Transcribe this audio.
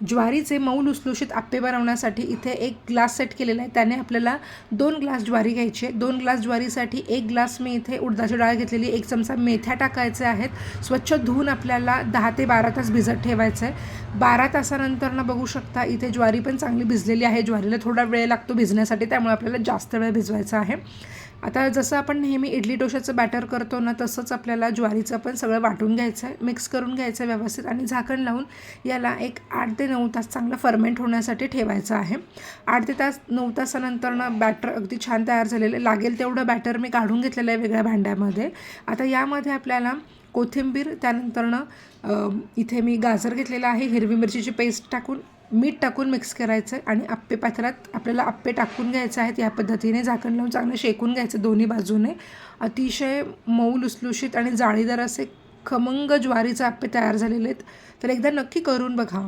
ज्वारीचे मऊ लुसलुशीत आप्पे बनवण्यासाठी इथे 1 ग्लास सेट केलेला आहे. त्याने आपल्याला 2 ग्लास ज्वारी घ्यायची आहे. 2 ग्लास ज्वारीसाठी 1 ग्लास मी इथे उडदाची डाळ घेतलेली, 1 चमचा मेथ्या टाकायचे आहेत. स्वच्छ धुवून आपल्याला 10 ते 12 तास भिजत ठेवायचं आहे. 12 तासानंतर बघू शकता इथे ज्वारी पण चांगली भिजलेली आहे. ज्वारीला थोडा वेळ लागतो भिजण्यासाठी, त्यामुळे आपल्याला जास्त वेळ भिजवायचा आहे. आता जसं आपण नेहमी इडली डोशाचं बॅटर करतो ना, तसंच आपल्याला ज्वारीचं पण सगळं वाटून घ्यायचं आहे, मिक्स करून घ्यायचं आहे व्यवस्थित आणि झाकण लावून याला एक 8 ते 9 तास चांगलं फर्मेंट होण्यासाठी ठेवायचं आहे. 8 ते 9 तासानंतर बॅटर अगदी छान तयार झालेलं, लागेल तेवढं बॅटर मी काढून घेतलेलं आहे वेगळ्या भांड्यामध्ये. आता यामध्ये आपल्याला कोथिंबीर, त्यानंतरनं इथे मी गाजर घेतलेला आहे, हिरवी मिरचीची पेस्ट टाकून मीठ टाकून मिक्स करायचं आहे आणि आप्पे पात्रात आपल्याला आप्पे टाकून घ्यायचे आहेत. या पद्धतीने झाकण लावून चांगलं शेकून घ्यायचं दोन्ही बाजूने. अतिशय मऊ लुसलुशीत आणि जाळीदार असे खमंग ज्वारीचे आप्पे तयार झालेले आहेत. तर एकदा नक्की करून बघा.